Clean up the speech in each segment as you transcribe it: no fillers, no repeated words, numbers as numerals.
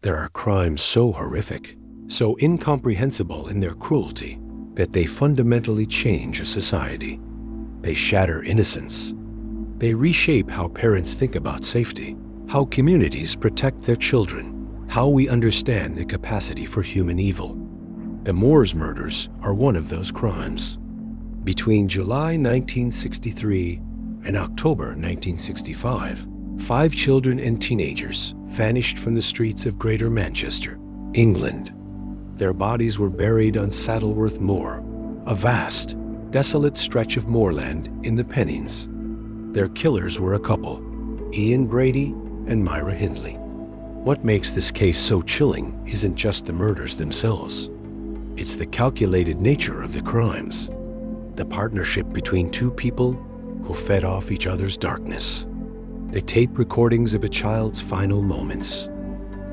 There are crimes so horrific, so incomprehensible in their cruelty, that they fundamentally change a society. They shatter innocence. They reshape how parents think about safety, how communities protect their children, how we understand the capacity for human evil. The Moors murders are one of those crimes. Between July 1963 and October 1965, 5 children and teenagers vanished from the streets of Greater Manchester, England. Their bodies were buried on Saddleworth Moor, a vast, desolate stretch of moorland in the Pennines. Their killers were a couple, Ian Brady and Myra Hindley. What makes this case so chilling isn't just the murders themselves. It's the calculated nature of the crimes, the partnership between two people who fed off each other's darkness, the tape recordings of a child's final moments,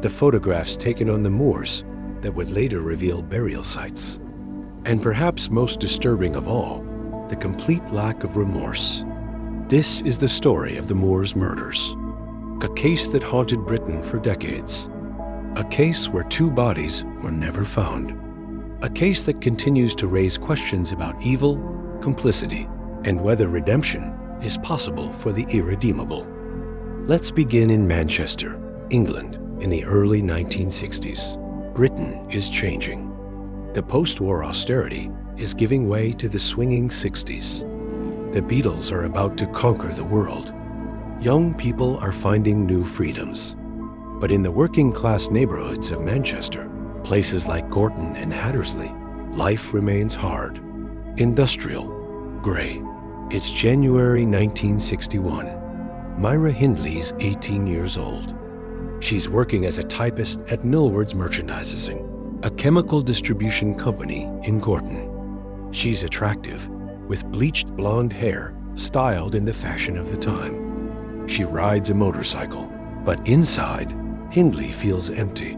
the photographs taken on the moors that would later reveal burial sites, and perhaps most disturbing of all, the complete lack of remorse. This is the story of the Moors murders, a case that haunted Britain for decades, a case where 2 bodies were never found, a case that continues to raise questions about evil, complicity, and whether redemption is possible for the irredeemable. Let's begin in Manchester, England, in the early 1960s. Britain is changing. The post-war austerity is giving way to the swinging 60s. The Beatles are about to conquer the world. Young people are finding new freedoms. But in the working-class neighborhoods of Manchester, places like Gorton and Hattersley, life remains hard, industrial, gray. It's January 1961. Myra Hindley is 18 years old. She's working as a typist at Millward's Merchandising, a chemical distribution company in Gorton. She's attractive, with bleached blonde hair styled in the fashion of the time. She rides a motorcycle, but inside, Hindley feels empty,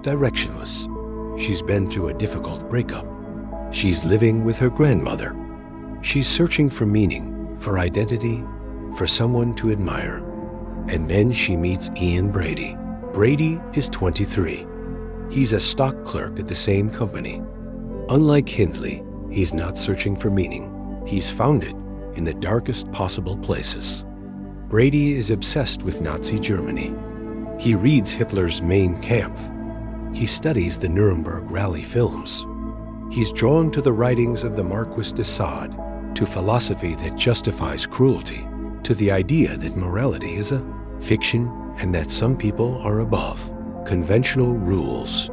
directionless. She's been through a difficult breakup. She's living with her grandmother. She's searching for meaning, for identity, for someone to admire. And then she meets Ian Brady. Brady is 23. He's a stock clerk at the same company. Unlike Hindley, he's not searching for meaning. He's found it in the darkest possible places. Brady is obsessed with Nazi Germany. He reads Hitler's Mein Kampf. He studies the Nuremberg Rally films. He's drawn to the writings of the Marquis de Sade, to philosophy that justifies cruelty, to the idea that morality is a fiction and that some people are above conventional rules.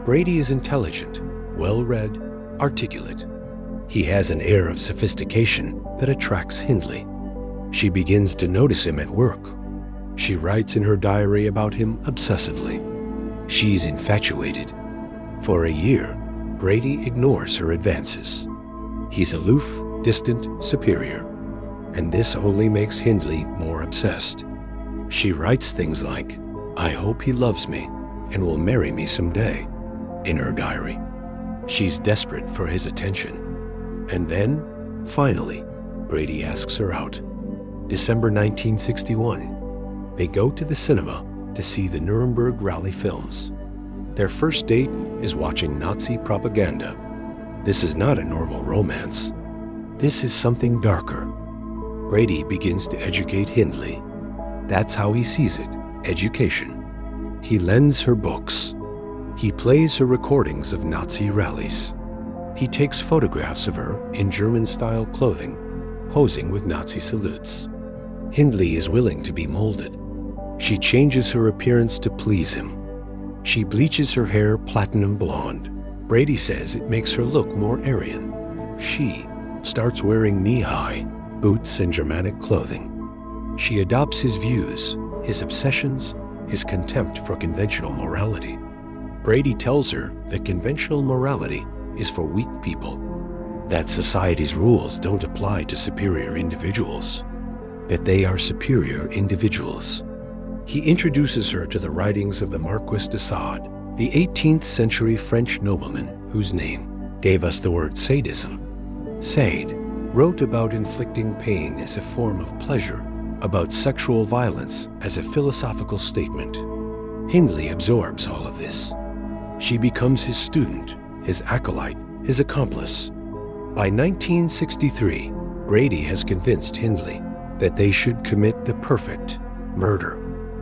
Brady is intelligent, well-read, articulate. He has an air of sophistication that attracts Hindley. She begins to notice him at work. She writes in her diary about him obsessively. She's infatuated. For a year, Brady ignores her advances. He's aloof, distant, superior. And this only makes Hindley more obsessed. She writes things like, "I hope he loves me and will marry me someday," in her diary. She's desperate for his attention. And then, finally, Brady asks her out. December 1961. They go to the cinema to see the Nuremberg Rally films. Their first date is watching Nazi propaganda. This is not a normal romance. This is something darker. Brady begins to educate Hindley. That's how he sees it, education. He lends her books. He plays her recordings of Nazi rallies. He takes photographs of her in German-style clothing, posing with Nazi salutes. Hindley is willing to be molded. She changes her appearance to please him. She bleaches her hair platinum blonde. Brady says it makes her look more Aryan. She starts wearing knee-high boots and Germanic clothing. She adopts his views, his obsessions, his contempt for conventional morality. Brady tells her that conventional morality is for weak people, that society's rules don't apply to superior individuals, that they are superior individuals. He introduces her to the writings of the Marquis de Sade, the 18th century French nobleman whose name gave us the word sadism. Sade wrote about inflicting pain as a form of pleasure, about sexual violence as a philosophical statement. Hindley absorbs all of this. She becomes his student, his acolyte, his accomplice. By 1963, Brady has convinced Hindley that they should commit the perfect murder,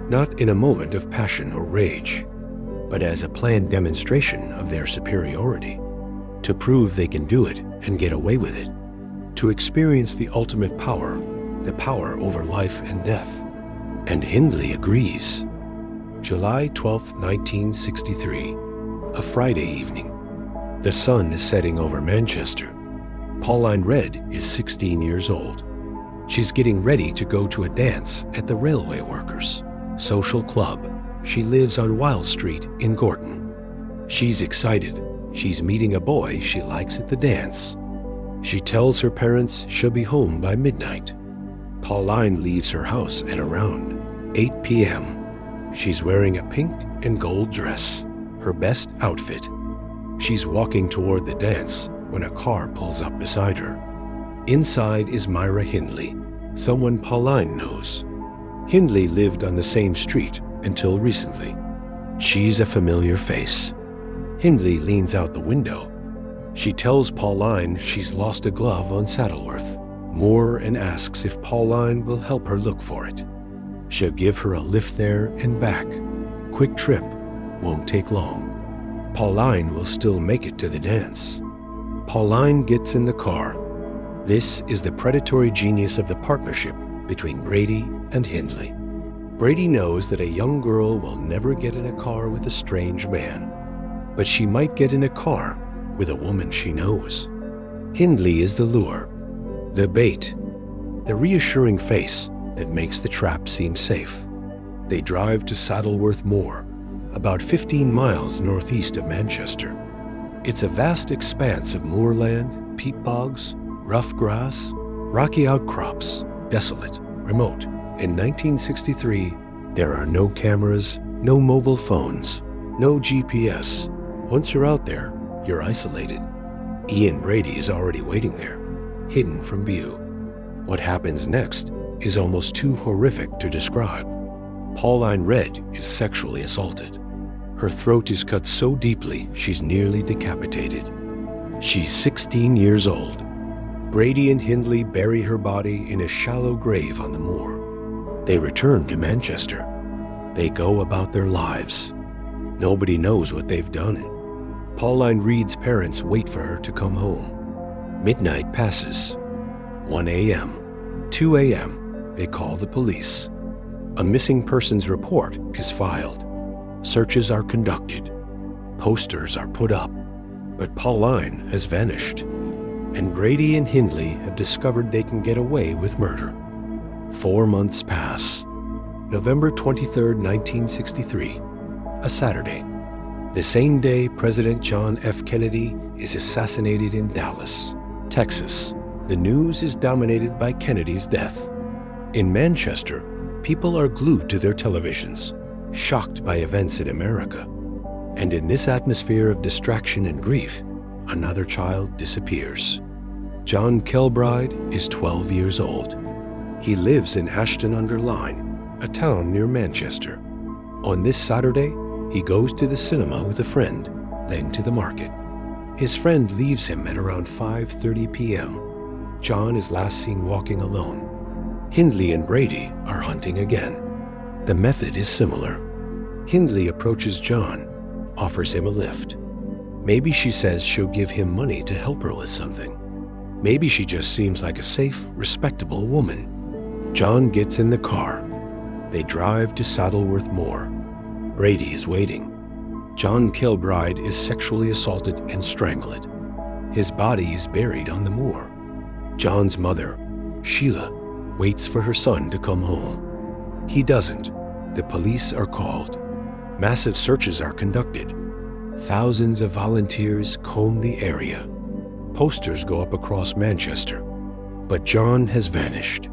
not in a moment of passion or rage, but as a planned demonstration of their superiority, to prove they can do it and get away with it, to experience the ultimate power, the power over life and death. And Hindley agrees. July 12, 1963, a Friday evening. The sun is setting over Manchester. Pauline Red is 16 years old. She's getting ready to go to a dance at the Railway Workers' Social Club. She lives on Wild Street in Gorton. She's excited. She's meeting a boy she likes at the dance. She tells her parents she'll be home by midnight. Pauline leaves her house at around 8 p.m. She's wearing a pink and gold dress, her best outfit. She's walking toward the dance when a car pulls up beside her. Inside is Myra Hindley, someone Pauline knows. Hindley lived on the same street until recently. She's a familiar face. Hindley leans out the window. She tells Pauline she's lost a glove on Saddleworth Moor and asks if Pauline will help her look for it. She'll give her a lift there and back. Quick trip, won't take long. Pauline will still make it to the dance. Pauline gets in the car. This is the predatory genius of the partnership between Brady and Hindley. Brady knows that a young girl will never get in a car with a strange man, but she might get in a car with a woman she knows. Hindley is the lure, the bait, the reassuring face that makes the trap seem safe. They drive to Saddleworth Moor, about 15 miles northeast of Manchester. It's a vast expanse of moorland, peat bogs, rough grass, rocky outcrops, desolate, remote. In 1963, there are no cameras, no mobile phones, no GPS. Once you're out there, you're isolated. Ian Brady is already waiting there, hidden from view. What happens next is almost too horrific to describe. Pauline Red is sexually assaulted. Her throat is cut so deeply she's nearly decapitated. She's 16 years old. Brady and Hindley bury her body in a shallow grave on the moor. They return to Manchester. They go about their lives. Nobody knows what they've done. Pauline Reed's parents wait for her to come home. Midnight passes. 1 a.m., 2 a.m., they call the police. A missing persons report is filed. Searches are conducted. Posters are put up. But Pauline has vanished. And Brady and Hindley have discovered they can get away with murder. 4 months pass. November 23, 1963, a Saturday. The same day President John F. Kennedy is assassinated in Dallas, Texas. The news is dominated by Kennedy's death. In Manchester, people are glued to their televisions, shocked by events in America. And in this atmosphere of distraction and grief, another child disappears. John Kilbride is 12 years old. He lives in Ashton-under-Lyne, a town near Manchester. On this Saturday, he goes to the cinema with a friend, then to the market. His friend leaves him at around 5:30 p.m. John is last seen walking alone. Hindley and Brady are hunting again. The method is similar. Hindley approaches John, offers him a lift. Maybe she says she'll give him money to help her with something. Maybe she just seems like a safe, respectable woman. John gets in the car. They drive to Saddleworth Moor. Brady is waiting. John Kilbride is sexually assaulted and strangled. His body is buried on the moor. John's mother, Sheila, waits for her son to come home. He doesn't. The police are called. Massive searches are conducted. Thousands of volunteers comb the area. Posters go up across Manchester. But John has vanished.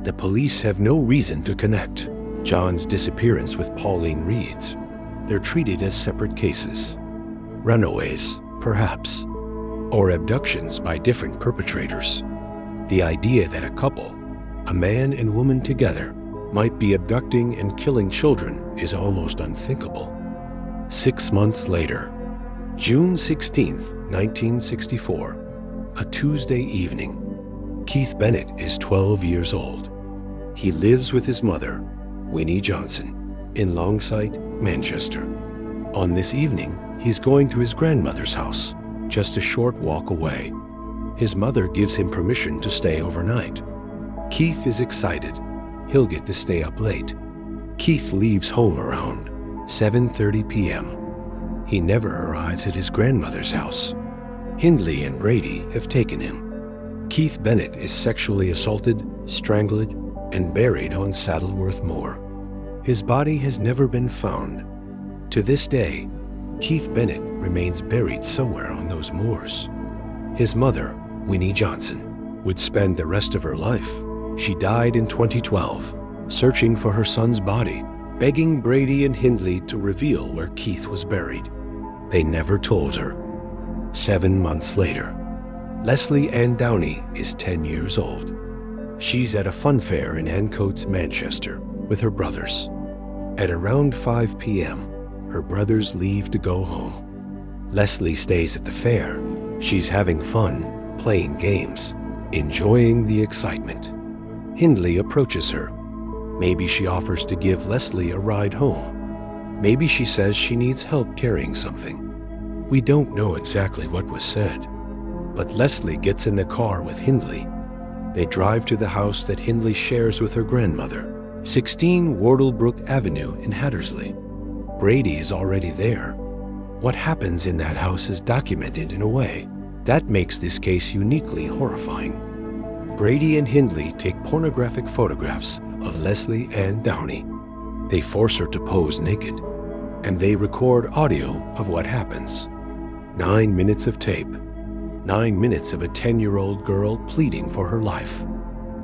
The police have no reason to connect John's disappearance with Pauline Reed's. They're treated as separate cases. Runaways, perhaps. Or abductions by different perpetrators. The idea that a couple, a man and woman together, might be abducting and killing children is almost unthinkable. 6 months later, June 16th, 1964, a Tuesday evening, Keith Bennett is 12 years old. He lives with his mother, Winnie Johnson, in Longsight, Manchester. On this evening, he's going to his grandmother's house, just a short walk away. His mother gives him permission to stay overnight. Keith is excited. He'll get to stay up late. Keith leaves home around 7:30 p.m. He never arrives at his grandmother's house. Hindley and Brady have taken him. Keith Bennett is sexually assaulted, strangled, and buried on Saddleworth Moor. His body has never been found. To this day, Keith Bennett remains buried somewhere on those moors. His mother, Winnie Johnson, would spend the rest of her life. She died in 2012, searching for her son's body, begging Brady and Hindley to reveal where Keith was buried. They never told her. 7 months later, Leslie Ann Downey is 10 years old. She's at a fun fair in Ancoats, Manchester, with her brothers. At around 5 p.m., her brothers leave to go home. Leslie stays at the fair. She's having fun, playing games, enjoying the excitement. Hindley approaches her. Maybe she offers to give Leslie a ride home. Maybe she says she needs help carrying something. We don't know exactly what was said, but Leslie gets in the car with Hindley. They drive to the house that Hindley shares with her grandmother, 16 Wardlebrook Avenue in Hattersley. Brady is already there. What happens in that house is documented in a way that makes this case uniquely horrifying. Brady and Hindley take pornographic photographs of Leslie Ann Downey. They force her to pose naked, and they record audio of what happens. 9 minutes of tape. 9 minutes of a 10-year-old girl pleading for her life.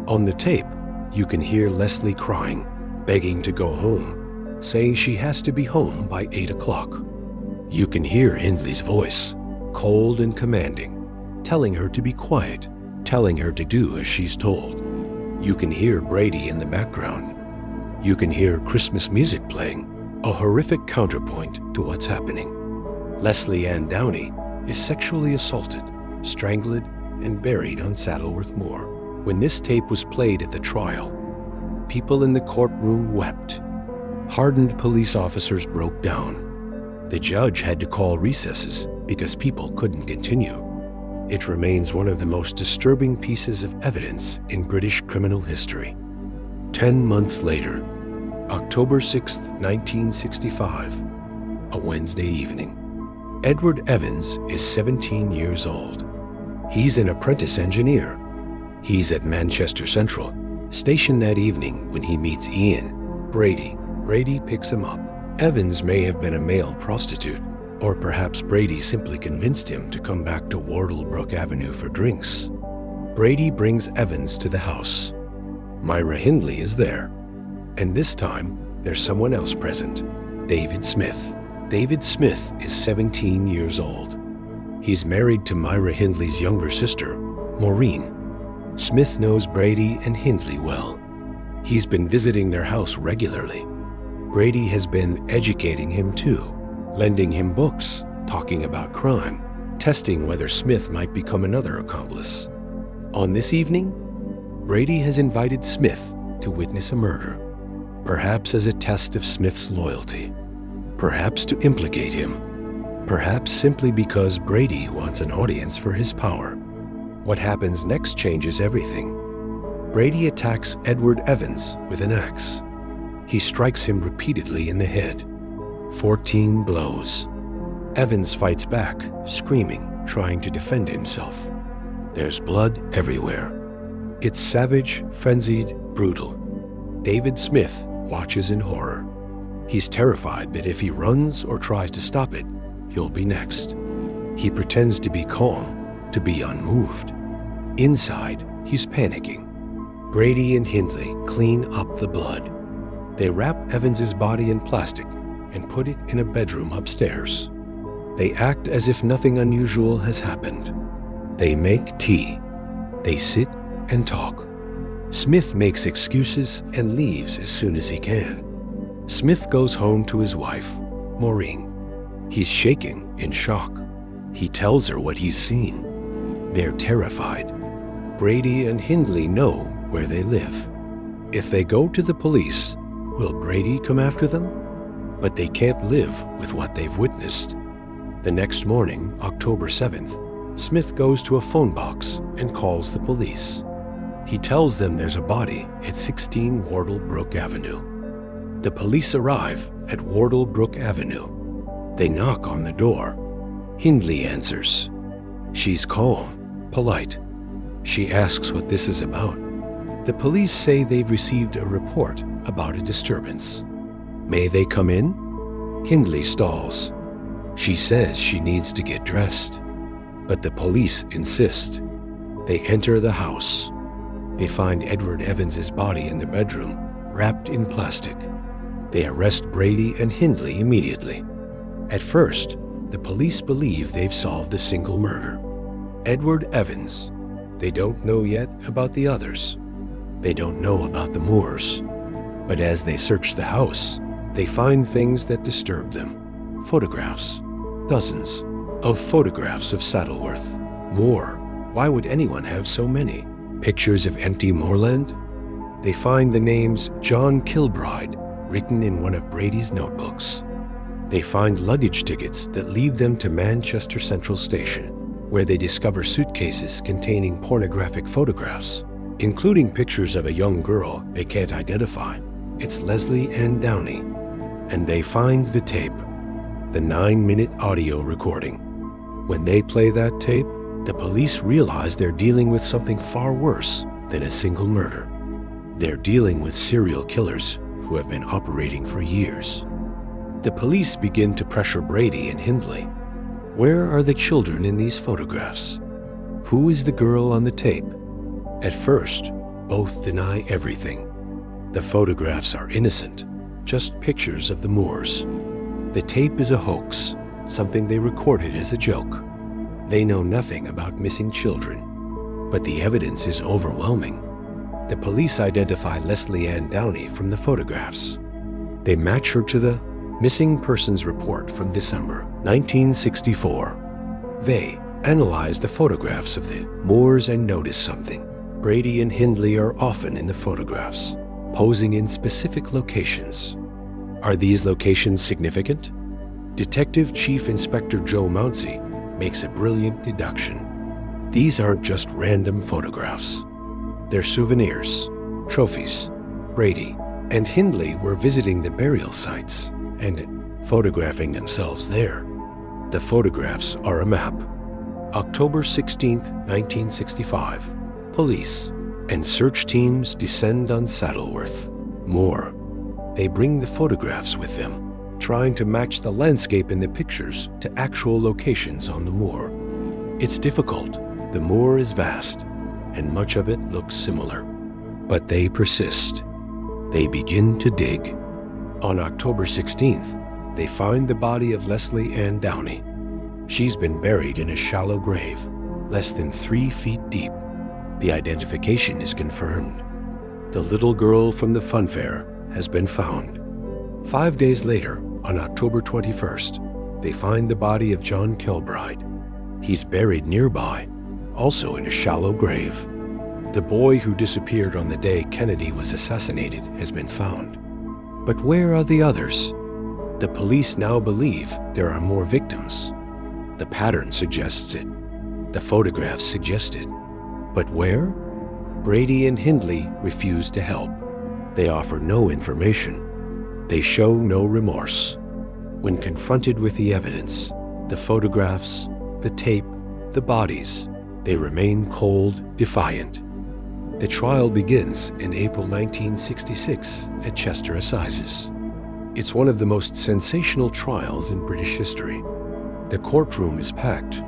On the tape, you can hear Leslie crying, begging to go home, saying she has to be home by 8 o'clock. You can hear Hindley's voice, cold and commanding, telling her to be quiet, telling her to do as she's told. You can hear Brady in the background. You can hear Christmas music playing, a horrific counterpoint to what's happening. Leslie Ann Downey is sexually assaulted, strangled, and buried on Saddleworth Moor. When this tape was played at the trial, people in the courtroom wept. Hardened police officers broke down. The judge had to call recesses because people couldn't continue. It remains one of the most disturbing pieces of evidence in British criminal history. 10 months later, October 6, 1965, a Wednesday evening, Edward Evans is 17 years old. He's an apprentice engineer. He's at Manchester Central, stationed that evening when he meets Ian, Brady. Brady picks him up. Evans may have been a male prostitute, or perhaps Brady simply convinced him to come back to Wardlebrook Avenue for drinks. Brady brings Evans to the house. Myra Hindley is there. And this time, there's someone else present, David Smith. David Smith is 17 years old. He's married to Myra Hindley's younger sister, Maureen. Smith knows Brady and Hindley well. He's been visiting their house regularly. Brady has been educating him too, lending him books, talking about crime, testing whether Smith might become another accomplice. On this evening, Brady has invited Smith to witness a murder, perhaps as a test of Smith's loyalty, perhaps to implicate him, perhaps simply because Brady wants an audience for his power. What happens next changes everything. Brady attacks Edward Evans with an axe. He strikes him repeatedly in the head. 14 blows. Evans fights back, screaming, trying to defend himself. There's blood everywhere. It's savage, frenzied, brutal. David Smith watches in horror. He's terrified that if he runs or tries to stop it, he'll be next. He pretends to be calm, to be unmoved. Inside, he's panicking. Brady and Hindley clean up the blood. They wrap Evans's body in plastic and put it in a bedroom upstairs. They act as if nothing unusual has happened. They make tea. They sit and talk. Smith makes excuses and leaves as soon as he can. Smith goes home to his wife, Maureen. He's shaking in shock. He tells her what he's seen. They're terrified. Brady and Hindley know where they live. If they go to the police, will Brady come after them? But they can't live with what they've witnessed. The next morning, October 7th, Smith goes to a phone box and calls the police. He tells them there's a body at 16 Wardlebrook Avenue. The police arrive at Wardlebrook Avenue. They knock on the door. Hindley answers. She's calm, polite. She asks what this is about. The police say they've received a report about a disturbance. May they come in? Hindley stalls. She says she needs to get dressed, but the police insist. They enter the house. They find Edward Evans's body in the bedroom, wrapped in plastic. They arrest Brady and Hindley immediately. At first, the police believe they've solved a single murder. Edward Evans. They don't know yet about the others. They don't know about the Moors. But as they search the house, they find things that disturb them. Photographs. Dozens of photographs of Saddleworth. More. Why would anyone have so many? Pictures of empty moorland? They find the names John Kilbride written in one of Brady's notebooks. They find luggage tickets that lead them to Manchester Central Station, where they discover suitcases containing pornographic photographs, including pictures of a young girl they can't identify. It's Leslie Ann Downey. And they find the tape, the 9-minute audio recording. When they play that tape, the police realize they're dealing with something far worse than a single murder. They're dealing with serial killers who have been operating for years. The police begin to pressure Brady and Hindley. Where are the children in these photographs? Who is the girl on the tape? At first, both deny everything. The photographs are innocent, just pictures of the Moors. The tape is a hoax, something they recorded as a joke. They know nothing about missing children, but the evidence is overwhelming. The police identify Leslie Ann Downey from the photographs. They match her to the missing persons report from December 1964. They analyze the photographs of the Moors and notice something. Brady and Hindley are often in the photographs, posing in specific locations. Are these locations significant? Detective Chief Inspector Joe Mounsey makes a brilliant deduction. These aren't just random photographs. They're souvenirs, trophies. Brady and Hindley were visiting the burial sites and photographing themselves there. The photographs are a map. October 16, 1965. Police and search teams descend on Saddleworth. More. They bring the photographs with them, trying to match the landscape in the pictures to actual locations on the moor. It's difficult. The moor is vast, and much of it looks similar. But they persist. They begin to dig. On October 16th, they find the body of Leslie Ann Downey. She's been buried in a shallow grave, less than 3 feet deep. The identification is confirmed. The little girl from the fun fair has been found. 5 days later, on October 21st, they find the body of John Kilbride. He's buried nearby, also in a shallow grave. The boy who disappeared on the day Kennedy was assassinated has been found. But where are the others? The police now believe there are more victims. The pattern suggests it. The photographs suggest it. But where? Brady and Hindley refuse to help. They offer no information. They show no remorse. When confronted with the evidence, the photographs, the tape, the bodies, they remain cold, defiant. The trial begins in April 1966 at Chester Assizes. It's one of the most sensational trials in British history. The courtroom is packed.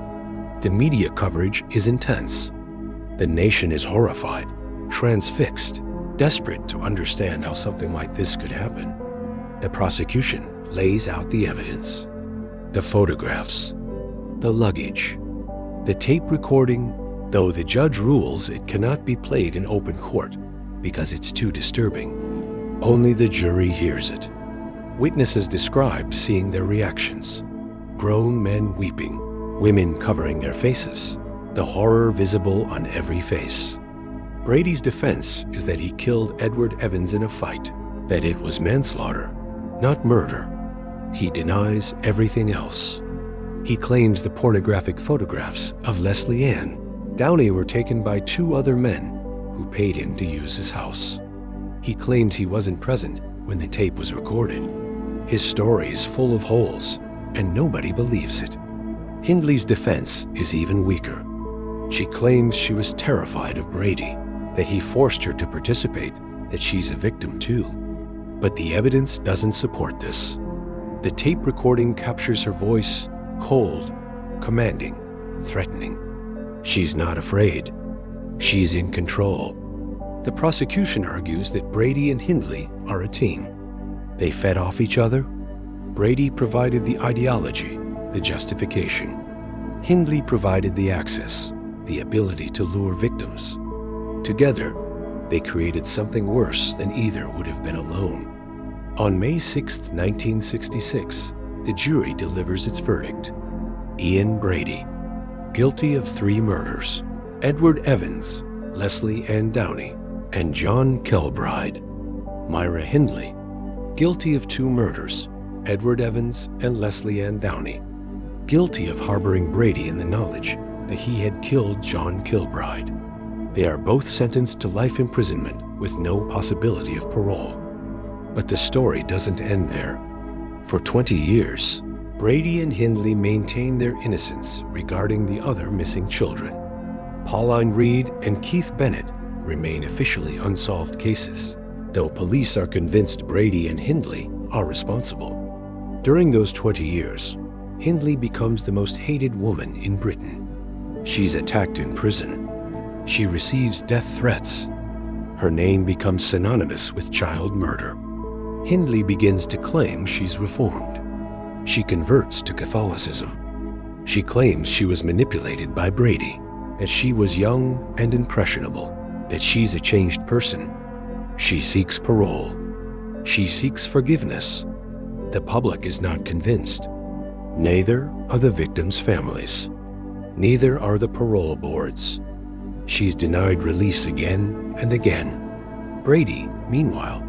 The media coverage is intense. The nation is horrified, transfixed, desperate to understand how something like this could happen. The prosecution lays out the evidence. The photographs, the luggage, the tape recording. Though the judge rules it cannot be played in open court, because it's too disturbing. Only the jury hears it. Witnesses describe seeing their reactions. Grown men weeping, women covering their faces, the horror visible on every face. Brady's defense is that he killed Edward Evans in a fight, that it was manslaughter, not murder. He denies everything else. He claims the pornographic photographs of Leslie Ann Downey were taken by 2 other men who paid him to use his house. He claims he wasn't present when the tape was recorded. His story is full of holes, and nobody believes it. Hindley's defense is even weaker. She claims she was terrified of Brady, that he forced her to participate, that she's a victim too. But the evidence doesn't support this. The tape recording captures her voice, cold, commanding, threatening. She's not afraid. She's in control. The prosecution argues that Brady and Hindley are a team. They fed off each other. Brady provided the ideology, the justification. Hindley provided the access, the ability to lure victims. Together, they created something worse than either would have been alone. On May 6, 1966, the jury delivers its verdict. Ian Brady, guilty of 3 murders. Edward Evans, Leslie Ann Downey, and John Kilbride. Myra Hindley, guilty of 2 murders. Edward Evans and Leslie Ann Downey, guilty of harboring Brady in the knowledge that he had killed John Kilbride. They are both sentenced to life imprisonment with no possibility of parole. But the story doesn't end there. For 20 years, Brady and Hindley maintain their innocence regarding the other missing children. Pauline Reed and Keith Bennett remain officially unsolved cases, though police are convinced Brady and Hindley are responsible. During those 20 years, Hindley becomes the most hated woman in Britain. She's attacked in prison. She receives death threats. Her name becomes synonymous with child murder. Hindley begins to claim she's reformed. She converts to Catholicism. She claims she was manipulated by Brady, that she was young and impressionable, that she's a changed person. She seeks parole. She seeks forgiveness. The public is not convinced. Neither are the victims' families. Neither are the parole boards. She's denied release again and again. Brady, meanwhile,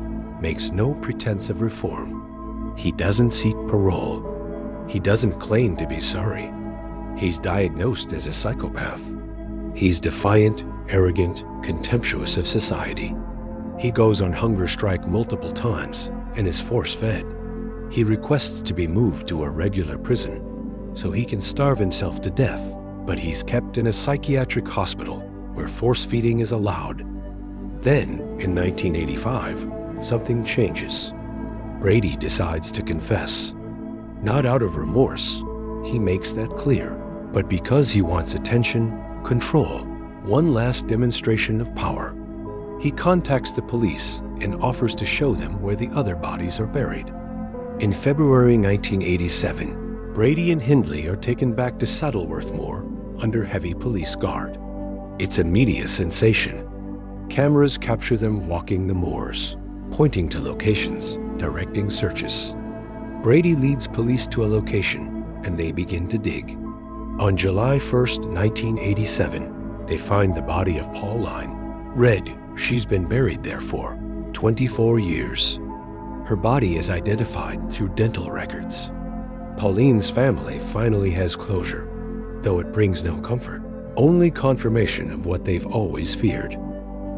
makes no pretense of reform. He doesn't seek parole. He doesn't claim to be sorry. He's diagnosed as a psychopath. He's defiant, arrogant, contemptuous of society. He goes on hunger strike multiple times and is force-fed. He requests to be moved to a regular prison so he can starve himself to death, but he's kept in a psychiatric hospital where force-feeding is allowed. Then, in 1985, something changes. Brady decides to confess. Not out of remorse, he makes that clear, but because he wants attention, control, one last demonstration of power. He contacts the police and offers to show them where the other bodies are buried. In February 1987, Brady and Hindley are taken back to Saddleworth Moor under heavy police guard. It's a media sensation. Cameras capture them walking the moors, pointing to locations, directing searches. Brady leads police to a location, and they begin to dig. On July 1st, 1987, they find the body of Pauline. Read, she's been buried there for 24 years. Her body is identified through dental records. Pauline's family finally has closure, though it brings no comfort, only confirmation of what they've always feared.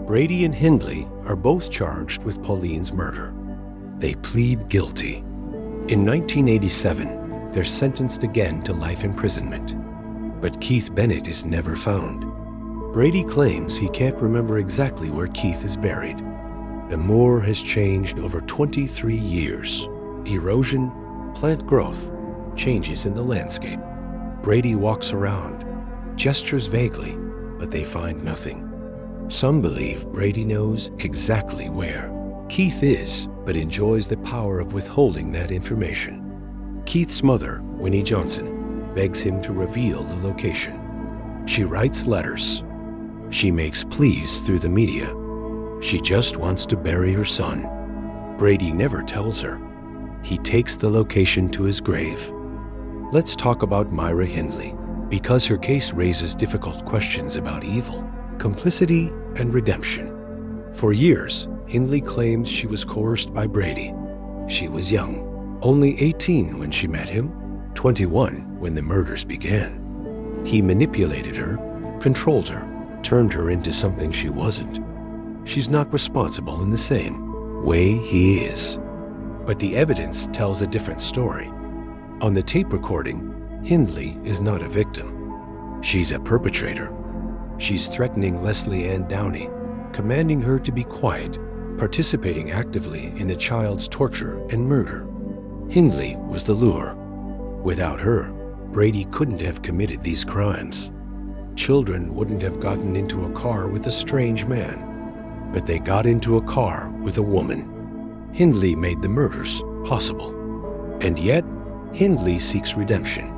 Brady and Hindley are both charged with Pauline's murder. They plead guilty. In 1987, they're sentenced again to life imprisonment. But Keith Bennett is never found. Brady claims he can't remember exactly where Keith is buried. The moor has changed over 23 years. Erosion, plant growth, changes in the landscape. Brady walks around, gestures vaguely, but they find nothing. Some believe Brady knows exactly where Keith is, but enjoys the power of withholding that information. Keith's mother, Winnie Johnson, begs him to reveal the location. She writes letters. She makes pleas through the media. She just wants to bury her son. Brady never tells her. He takes the location to his grave. Let's talk about Myra Hindley, because her case raises difficult questions about evil, complicity, and redemption. For years, Hindley claimed she was coerced by Brady. She was young, only 18 when she met him, 21 when the murders began. He manipulated her, controlled her, turned her into something she wasn't. She's not responsible in the same way he is. But the evidence tells a different story. On the tape recording, Hindley is not a victim. She's a perpetrator. She's threatening Leslie Ann Downey, commanding her to be quiet, participating actively in the child's torture and murder. Hindley was the lure. Without her, Brady couldn't have committed these crimes. Children wouldn't have gotten into a car with a strange man, but they got into a car with a woman. Hindley made the murders possible. And yet, Hindley seeks redemption.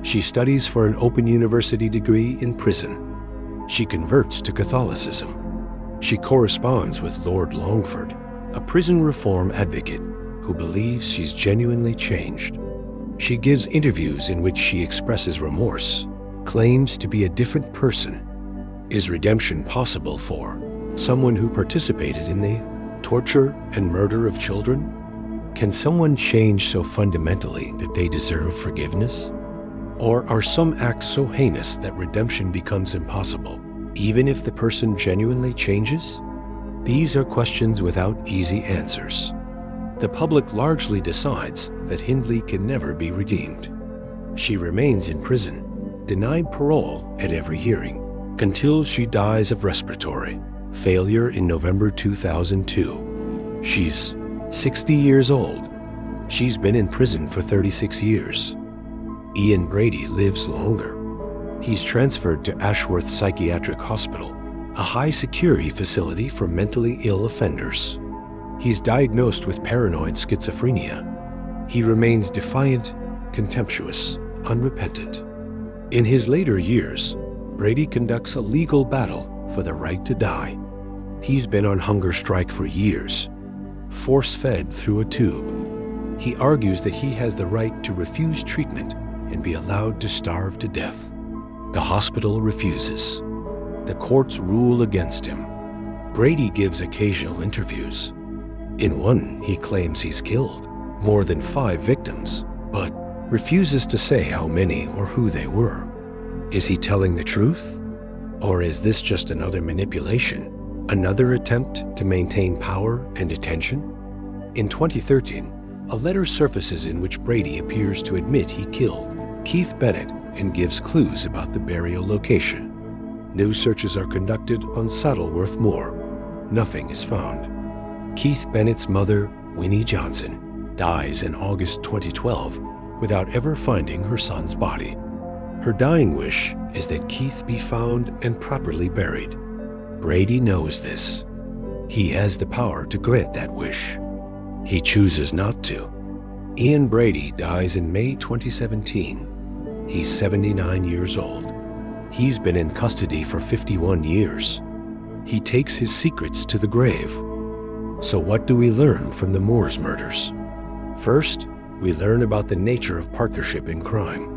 She studies for an Open University degree in prison. She converts to Catholicism. She corresponds with Lord Longford, a prison reform advocate who believes she's genuinely changed. She gives interviews in which she expresses remorse, claims to be a different person. Is redemption possible for someone who participated in the torture and murder of children? Can someone change so fundamentally that they deserve forgiveness? Or are some acts so heinous that redemption becomes impossible, even if the person genuinely changes? These are questions without easy answers. The public largely decides that Hindley can never be redeemed. She remains in prison, denied parole at every hearing, until she dies of respiratory failure in November 2002. She's 60 years old. She's been in prison for 36 years. Ian Brady lives longer. He's transferred to Ashworth Psychiatric Hospital, a high-security facility for mentally ill offenders. He's diagnosed with paranoid schizophrenia. He remains defiant, contemptuous, unrepentant. In his later years, Brady conducts a legal battle for the right to die. He's been on hunger strike for years, force-fed through a tube. He argues that he has the right to refuse treatment and be allowed to starve to death. The hospital refuses. The courts rule against him. Brady gives occasional interviews. In one, he claims he's killed more than 5 victims, but refuses to say how many or who they were. Is he telling the truth? Or is this just another manipulation, another attempt to maintain power and attention? In 2013, a letter surfaces in which Brady appears to admit he killed Keith Bennett and gives clues about the burial location. New searches are conducted on Saddleworth Moor. Nothing is found. Keith Bennett's mother, Winnie Johnson, dies in August 2012 without ever finding her son's body. Her dying wish is that Keith be found and properly buried. Brady knows this. He has the power to grant that wish. He chooses not to. Ian Brady dies in May 2017. He's 79 years old. He's been in custody for 51 years. He takes his secrets to the grave. So what do we learn from the Moors murders? First, we learn about the nature of partnership in crime.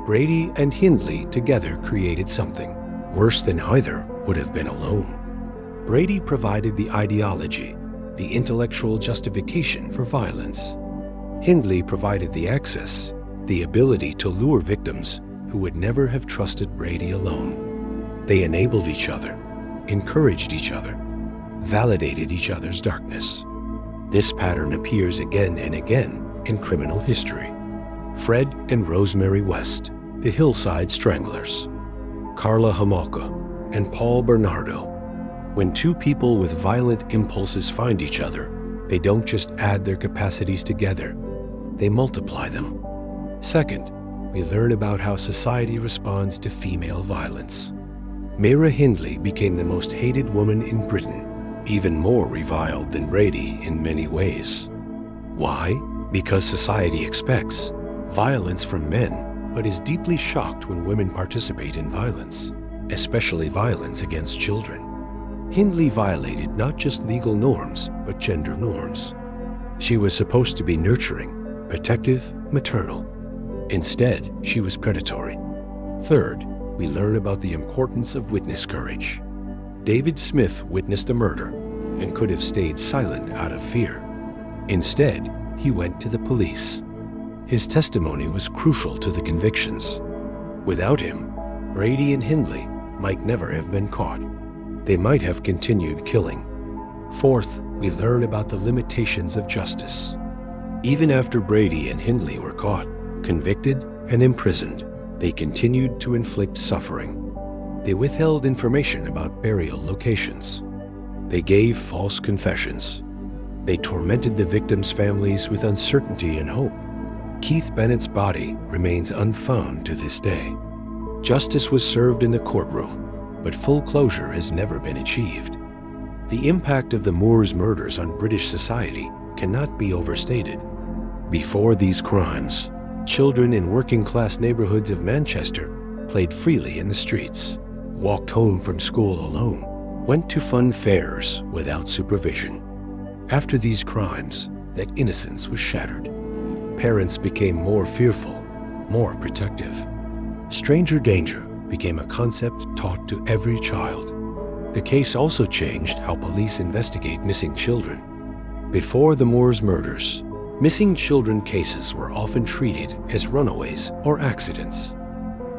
Brady and Hindley together created something worse than either would have been alone. Brady provided the ideology, the intellectual justification for violence. Hindley provided the access, the ability to lure victims who would never have trusted Brady alone. They enabled each other, encouraged each other, validated each other's darkness. This pattern appears again and again in criminal history. Fred and Rosemary West, the Hillside Stranglers. Carla Homolka and Paul Bernardo. When two people with violent impulses find each other, they don't just add their capacities together, they multiply them. Second, we learn about how society responds to female violence. Myra Hindley became the most hated woman in Britain, even more reviled than Brady in many ways. Why? Because society expects violence from men, but is deeply shocked when women participate in violence, especially violence against children. Hindley violated not just legal norms, but gender norms. She was supposed to be nurturing, protective, maternal. Instead, she was predatory. Third, we learn about the importance of witness courage. David Smith witnessed a murder and could have stayed silent out of fear. Instead, he went to the police. His testimony was crucial to the convictions. Without him, Brady and Hindley might never have been caught. They might have continued killing. Fourth, we learn about the limitations of justice. Even after Brady and Hindley were caught, convicted, and imprisoned, they continued to inflict suffering. They withheld information about burial locations. They gave false confessions. They tormented the victims' families with uncertainty and hope. Keith Bennett's body remains unfound to this day. Justice was served in the courtroom, but full closure has never been achieved. The impact of the Moores murders on British society cannot be overstated. Before these crimes, children in working-class neighborhoods of Manchester played freely in the streets, walked home from school alone, went to fun fairs without supervision. After these crimes, that innocence was shattered. Parents became more fearful, more protective. Stranger danger became a concept taught to every child. The case also changed how police investigate missing children. Before the Moores murders, missing children cases were often treated as runaways or accidents.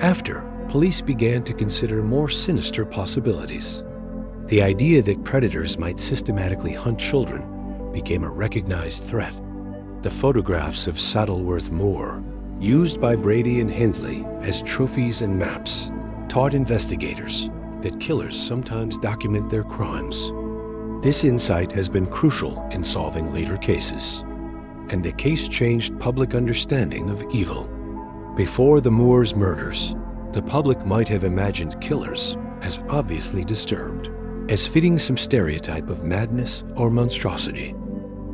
After, police began to consider more sinister possibilities. The idea that predators might systematically hunt children became a recognized threat. The photographs of Saddleworth Moor, used by Brady and Hindley as trophies and maps, taught investigators that killers sometimes document their crimes. This insight has been crucial in solving later cases, and the case changed public understanding of evil. Before the Moores murders, the public might have imagined killers as obviously disturbed, as fitting some stereotype of madness or monstrosity.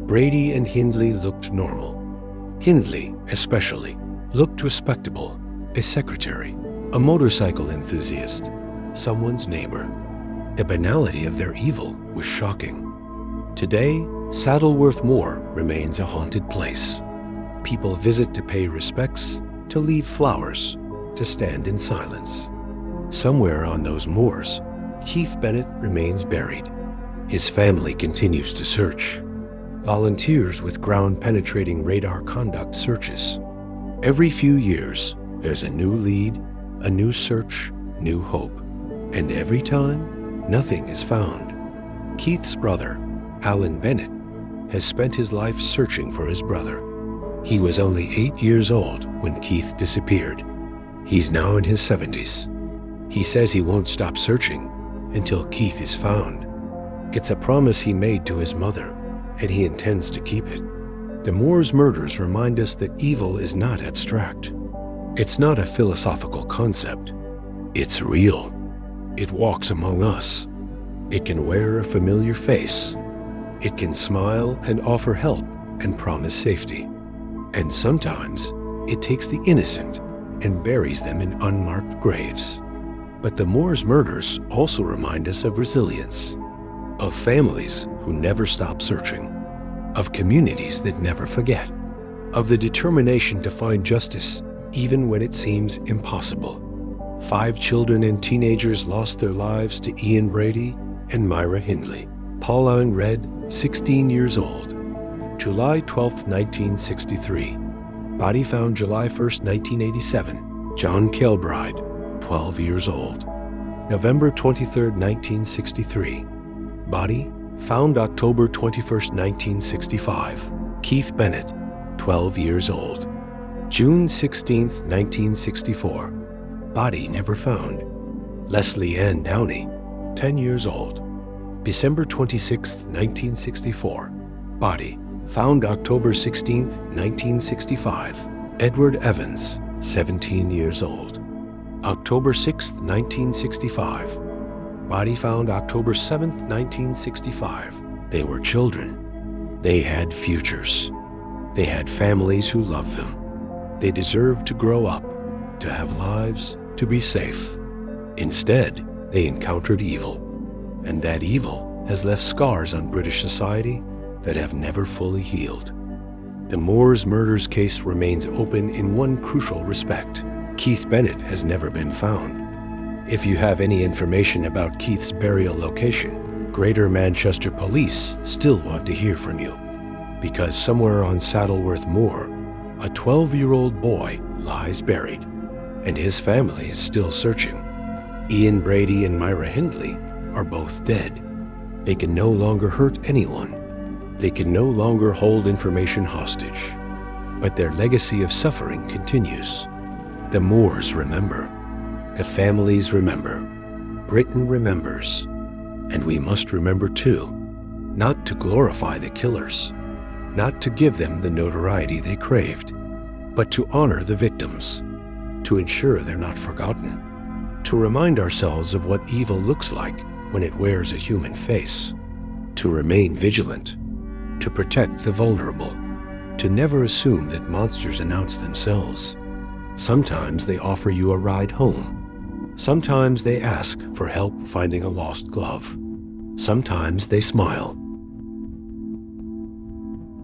Brady and Hindley looked normal. Hindley, especially, looked respectable, a secretary, a motorcycle enthusiast, someone's neighbor. The banality of their evil was shocking. Today, Saddleworth Moor remains a haunted place. People visit to pay respects, to leave flowers, to stand in silence. Somewhere on those moors, Keith Bennett remains buried. His family continues to search. Volunteers with ground-penetrating radar conduct searches. Every few years, there's a new lead, a new search, new hope. And every time, nothing is found. Keith's brother, Alan Bennett, has spent his life searching for his brother. He was only 8 years old when Keith disappeared. He's now in his 70s. He says he won't stop searching until Keith is found. It's a promise he made to his mother, and he intends to keep it. The Moores murders remind us that evil is not abstract. It's not a philosophical concept. It's real. It walks among us. It can wear a familiar face. It can smile and offer help and promise safety. And sometimes it takes the innocent and buries them in unmarked graves. But the Moores murders also remind us of resilience, of families who never stop searching, of communities that never forget, of the determination to find justice even when it seems impossible. 5 children and teenagers lost their lives to Ian Brady and Myra Hindley. Pauline Red, 16 years old. July 12, 1963. Body found July 1, 1987. John Kilbride, 12 years old. November 23, 1963. Body found October 21, 1965. Keith Bennett, 12 years old. June 16, 1964. Body never found. Leslie Ann Downey, 10 years old. December 26, 1964. Body found October 16, 1965. Edward Evans, 17 years old. October 6, 1965. Body found October 7, 1965. They were children. They had futures. They had families who loved them. They deserved to grow up, to have lives, to be safe. Instead, they encountered evil. and that evil has left scars on British society that have never fully healed. The Moors murders case remains open in one crucial respect. Keith Bennett has never been found. If you have any information about Keith's burial location, Greater Manchester Police still want to hear from you. Because somewhere on Saddleworth Moor, a 12-year-old boy lies buried, and his family is still searching. Ian Brady and Myra Hindley are both dead. They can no longer hurt anyone. They can no longer hold information hostage. But their legacy of suffering continues. The Moors remember. The families remember. Britain remembers. And we must remember too, not to glorify the killers, not to give them the notoriety they craved, but to honor the victims, to ensure they're not forgotten, to remind ourselves of what evil looks like when it wears a human face, to remain vigilant, to protect the vulnerable, to never assume that monsters announce themselves. Sometimes they offer you a ride home. Sometimes they ask for help finding a lost glove. Sometimes they smile.